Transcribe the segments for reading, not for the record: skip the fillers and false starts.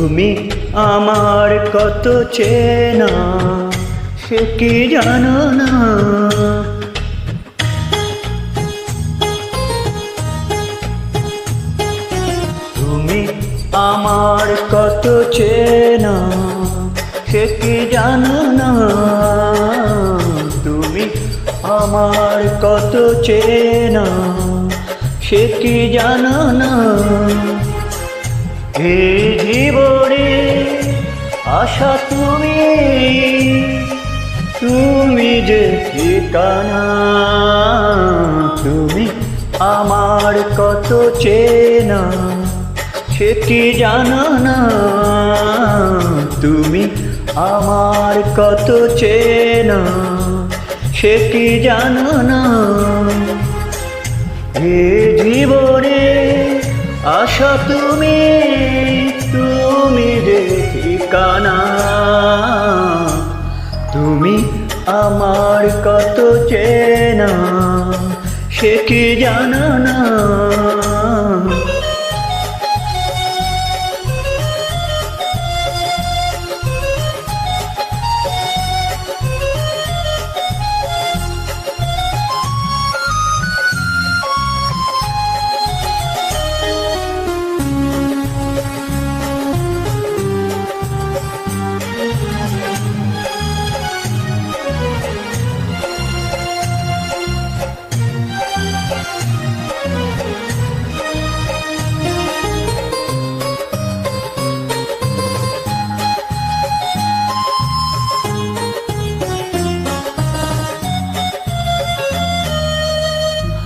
তুমি আমার কত চেনা সে কি জানো না। তুমি আমার কত চেনা সে কি জানো না। তুমি আমার কত চেনা সে কি জানো না। এই জীবনে আশা তুমি, তুমি যে ঠিকানা। তুমি আমার কত চেনা সে কি জানো না। তুমি আমার কত চেনা সে কি জানো না। এ জীবনে আশা তুমি, তুমি যে ঠিকানা। তুমি আমার কত চেনা সে কি জানো না।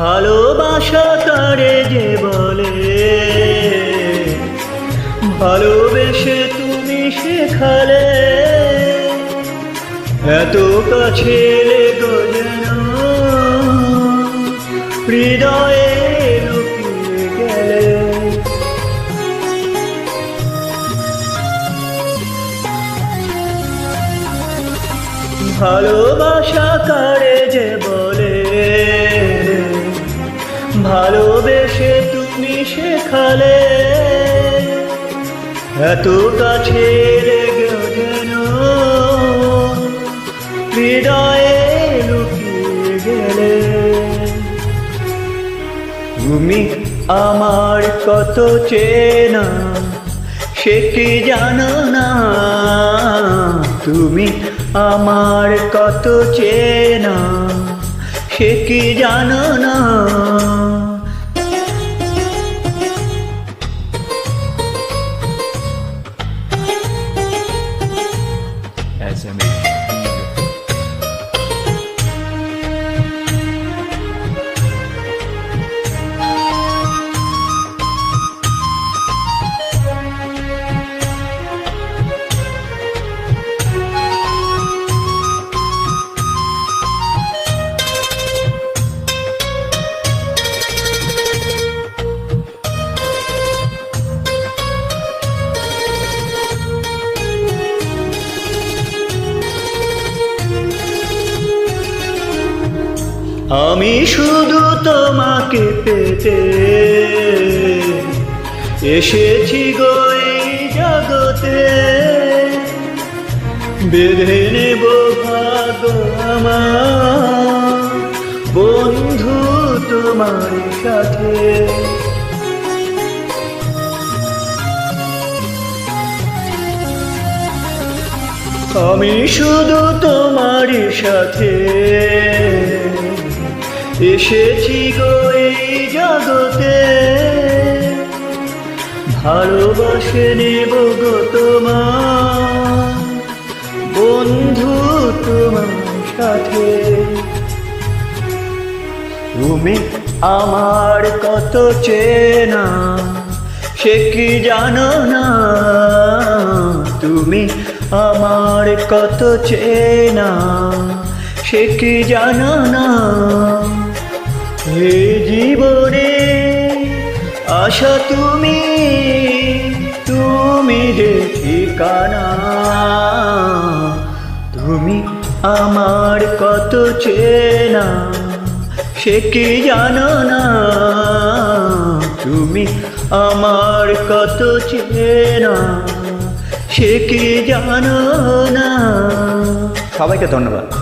ভালোবাসা তারে যে বলে, ভালোবেসে তুমি শেখালে। এত কাছে লেগো যেন হৃদয়ে লুকিয়ে গেলে। ভালোবাসা কারে যে বলে, ভালোবেসে তুমি শেখালে। এত কাছে লেগে যেন হৃদয়ে লুকিয়ে গেলে। তুমি আমার কত চেনা সে কি জানো না। তুমি আমার কত চেনা সে কি জানো না। আমি শুধু তোমাকে পেতে এসেছি গো এই জগতে। বেঁধে নেব ভাগ্য আমার বন্ধু তোমার সাথে। আমি শুধু তোমার সাথে এসেছি গো এই জগতে। ভালোবাসে নেব গো তোমার বন্ধু তোমার সাথে। তুমি আমার কত চেনা সে কি জানো না। তুমি আমার কত চেনা সে কি জানো না। হে জীবনে আশা তুমি, তুমি যে ঠিকানা। তুমি আমার কত চেনা সে কি জানো না। তুমি আমার কত চেনা সে কি জানো না। সবাইকে ধন্যবাদ।